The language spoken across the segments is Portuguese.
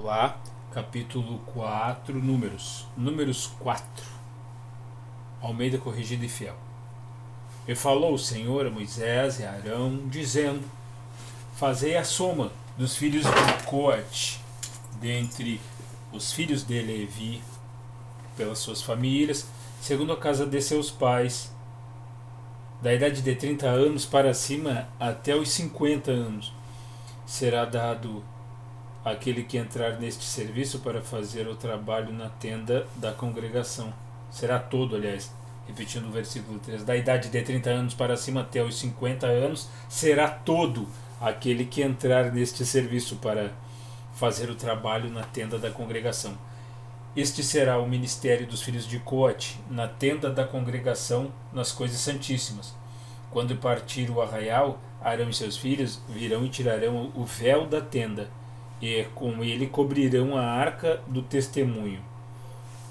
Olá, capítulo 4, Números 4, Almeida Corrigida e Fiel. E falou o Senhor a Moisés e a Arão, dizendo: Fazei a soma dos filhos de Coate, dentre os filhos de Levi, pelas suas famílias, segundo a casa de seus pais, da idade de 30 anos para cima até os 50 anos. Será dado aquele que entrar neste serviço para fazer o trabalho na tenda da congregação. Será todo, aliás, repetindo o versículo 3, da idade de 30 anos para cima até os 50 anos, será todo aquele que entrar neste serviço para fazer o trabalho na tenda da congregação. Este será o ministério dos filhos de Coate, na tenda da congregação, nas coisas santíssimas. Quando partir o arraial, Arão e seus filhos virão e tirarão o véu da tenda, e com ele cobrirão a arca do testemunho,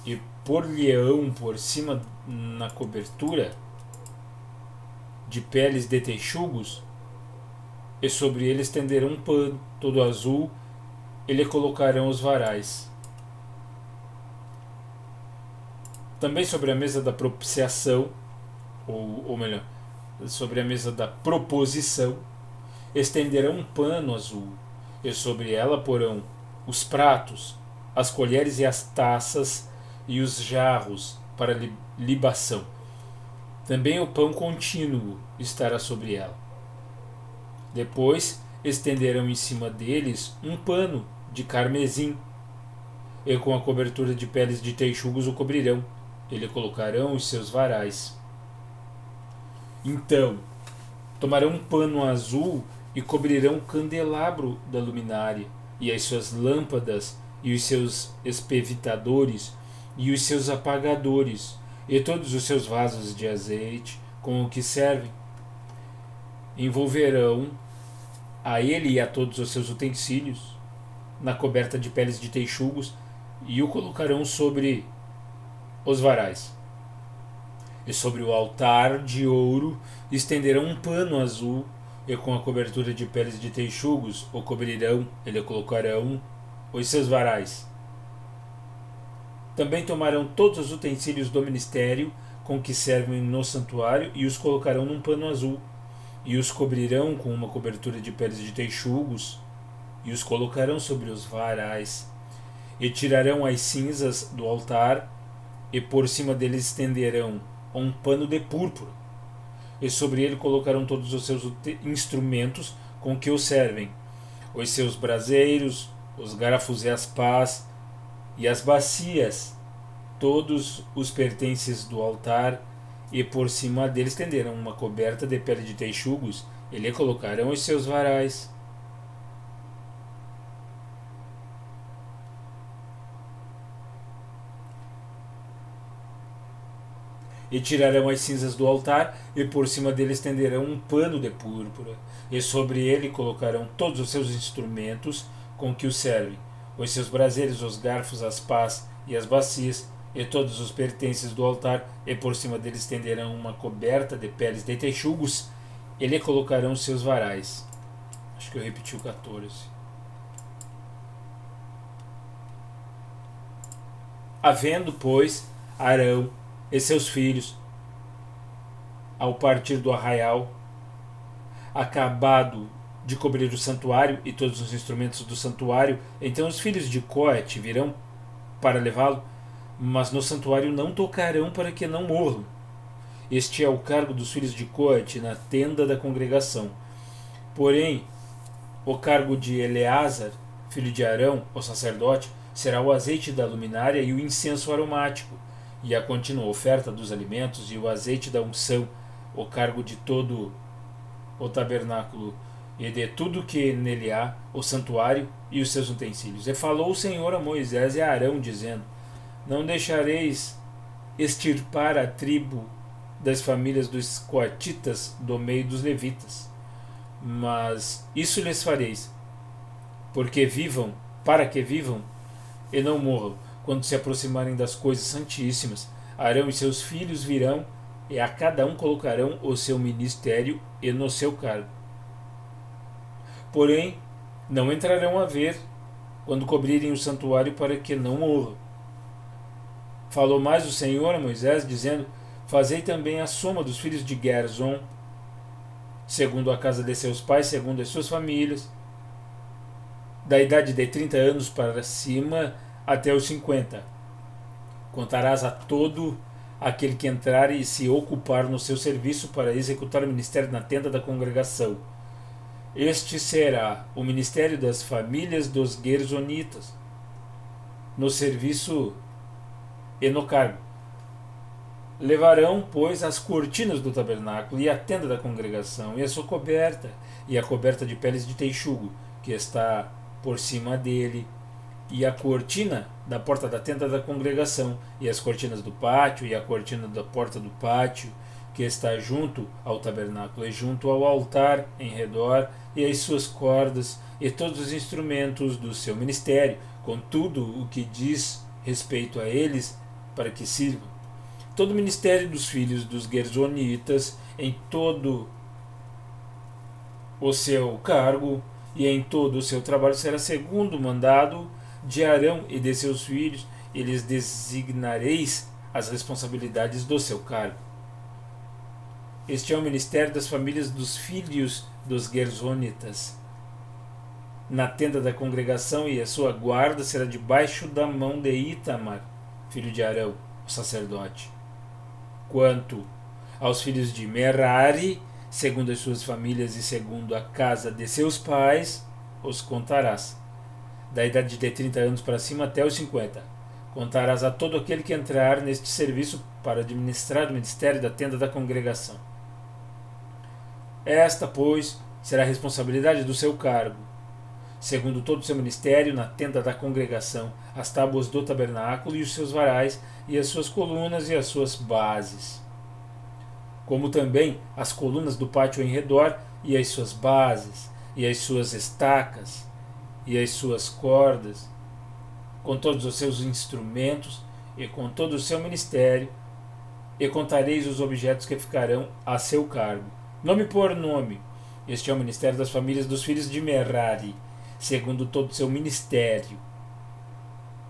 e por-lhe-ão por cima na cobertura de peles de texugos, e sobre ele estenderão um pano todo azul, e lhe colocarão os varais. Também sobre a mesa da propiciação, ou melhor, sobre a mesa da proposição, estenderão um pano azul, e sobre ela porão os pratos, as colheres e as taças e os jarros para libação. Também o pão contínuo estará sobre ela. Depois estenderão em cima deles um pano de carmesim, e com a cobertura de peles de texugos o cobrirão, e lhe colocarão os seus varais. Então tomarão um pano azul e cobrirão o candelabro da luminária, e as suas lâmpadas, e os seus espevitadores, e os seus apagadores, e todos os seus vasos de azeite, com o que servem. Envolverão a ele e a todos os seus utensílios na coberta de peles de texugos, e o colocarão sobre os varais. E sobre o altar de ouro estenderão um pano azul, e com a cobertura de peles de texugos o cobrirão, e lhe colocarão os seus varais. Também tomarão todos os utensílios do ministério com que servem no santuário, e os colocarão num pano azul, e os cobrirão com uma cobertura de peles de texugos, e os colocarão sobre os varais. E tirarão as cinzas do altar, e por cima deles estenderão um pano de púrpura, e sobre ele colocarão todos os seus instrumentos com que o servem, os seus braseiros, os garfos e as pás, e as bacias, todos os pertences do altar, e por cima dele estenderão uma coberta de pele de texugos, e lhe colocarão os seus varais. E tirarão as cinzas do altar, e por cima dele estenderão um pano de púrpura, e sobre ele colocarão todos os seus instrumentos com que o servem, os seus braseiros, os garfos, as pás e as bacias, e todos os pertences do altar, e por cima dele estenderão uma coberta de peles de texugos, e lhe colocarão os seus varais. Acho que eu repeti o 14. Havendo, pois, Arão e seus filhos, ao partir do arraial, acabado de cobrir o santuário e todos os instrumentos do santuário, então os filhos de Coate virão para levá-lo, mas no santuário não tocarão, para que não morram. Este é o cargo dos filhos de Coate na tenda da congregação. Porém, o cargo de Eleazar, filho de Arão, o sacerdote, será o azeite da luminária e o incenso aromático, e a contínua oferta dos alimentos e o azeite da unção, o cargo de todo o tabernáculo e de tudo que nele há, o santuário e os seus utensílios. E falou o Senhor a Moisés e a Arão, dizendo: Não deixareis extirpar a tribo das famílias dos coatitas do meio dos levitas, mas isso lhes fareis, para que vivam e não morram, quando se aproximarem das coisas santíssimas. Arão e seus filhos virão, e a cada um colocarão o seu ministério e no seu cargo. Porém, não entrarão a ver quando cobrirem o santuário, para que não morram. Falou mais o Senhor a Moisés, dizendo: Fazei também a soma dos filhos de Gerson, segundo a casa de seus pais, segundo as suas famílias, da idade de 30 anos para cima até os 50. Contarás a todo aquele que entrar e se ocupar no seu serviço para executar o ministério na tenda da congregação. Este será o ministério das famílias dos Gersonitas, no serviço e no cargo. Levarão, pois, as cortinas do tabernáculo e a tenda da congregação, e a sua coberta, e a coberta de peles de teixugo, que está por cima dele, e a cortina da porta da tenda da congregação, e as cortinas do pátio, e a cortina da porta do pátio, que está junto ao tabernáculo e junto ao altar em redor, e as suas cordas, e todos os instrumentos do seu ministério, com tudo o que diz respeito a eles, para que sirvam. Todo o ministério dos filhos dos Gersonitas, em todo o seu cargo e em todo o seu trabalho, será segundo o mandado de Arão e de seus filhos, e lhes designareis as responsabilidades do seu cargo. Este é o ministério das famílias dos filhos dos Gersonitas. Na tenda da congregação, e a sua guarda será debaixo da mão de Itamar, filho de Arão, o sacerdote. Quanto aos filhos de Merari, segundo as suas famílias e segundo a casa de seus pais, os contarás, da idade de 30 anos para cima até os 50. Contarás a todo aquele que entrar neste serviço para administrar o ministério da tenda da congregação. Esta, pois, será a responsabilidade do seu cargo, segundo todo o seu ministério, na tenda da congregação, as tábuas do tabernáculo e os seus varais, e as suas colunas e as suas bases, como também as colunas do pátio em redor, e as suas bases, e as suas estacas, e as suas cordas, com todos os seus instrumentos, e com todo o seu ministério, e contareis os objetos que ficarão a seu cargo, nome por nome. Este é o ministério das famílias dos filhos de Merari, segundo todo o seu ministério,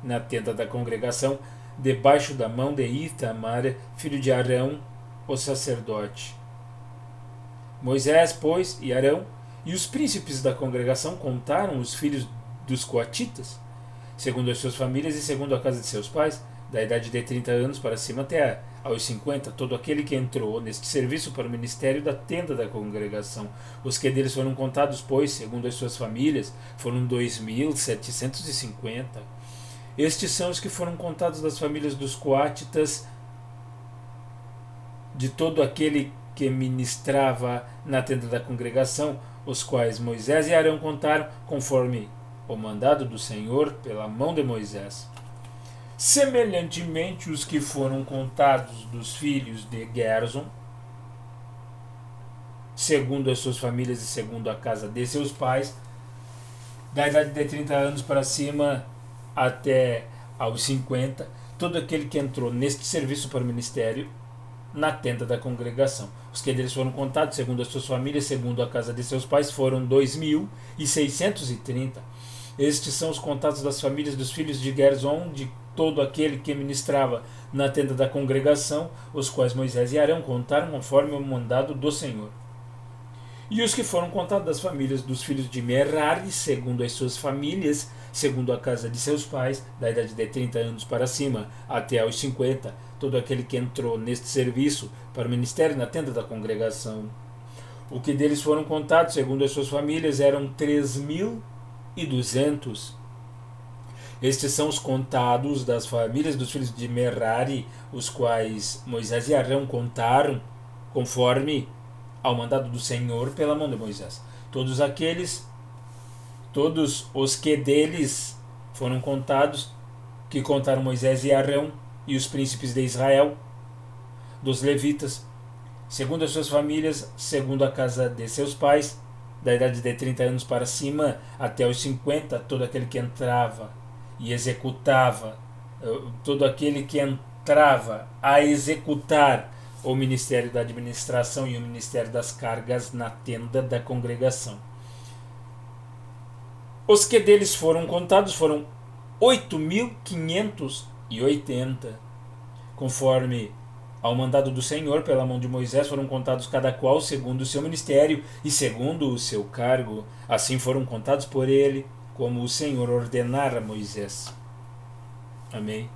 na tenda da congregação, debaixo da mão de Itamar, filho de Arão, o sacerdote. Moisés, pois, e Arão, e os príncipes da congregação contaram os filhos dos coatitas, segundo as suas famílias e segundo a casa de seus pais, da idade de 30 anos para cima até aos 50, todo aquele que entrou neste serviço para o ministério da tenda da congregação. Os que deles foram contados, pois, segundo as suas famílias, foram 2.750. Estes são os que foram contados das famílias dos coatitas, de todo aquele que ministrava na tenda da congregação, os quais Moisés e Arão contaram, conforme o mandado do Senhor pela mão de Moisés. Semelhantemente, os que foram contados dos filhos de Gerson, segundo as suas famílias e segundo a casa de seus pais, da idade de 30 anos para cima até aos 50, todo aquele que entrou neste serviço para o ministério na tenda da congregação. Os que deles foram contados, segundo as suas famílias, segundo a casa de seus pais, foram 2.630. Estes são os contados das famílias dos filhos de Gerson, de todo aquele que ministrava na tenda da congregação, os quais Moisés e Arão contaram conforme o mandado do Senhor. E os que foram contados das famílias dos filhos de Merari, segundo as suas famílias, segundo a casa de seus pais, da idade de 30 anos para cima até aos 50, todo aquele que entrou neste serviço para o ministério na tenda da congregação. O que deles foram contados, segundo as suas famílias, eram 3.200. Estes são os contados das famílias dos filhos de Merari, os quais Moisés e Arão contaram, conforme ao mandado do Senhor pela mão de Moisés. Todos os que deles foram contados, que contaram Moisés e Arão, e os príncipes de Israel, dos levitas, segundo as suas famílias, segundo a casa de seus pais, da idade de 30 anos para cima até os 50, todo aquele que entrava e executava, todo aquele que entrava a executar o ministério da administração e o ministério das cargas na tenda da congregação. Os que deles foram contados foram 8.580, conforme ao mandado do Senhor pela mão de Moisés. Foram contados cada qual segundo o seu ministério e segundo o seu cargo. Assim foram contados por ele, como o Senhor ordenara a Moisés. Amém.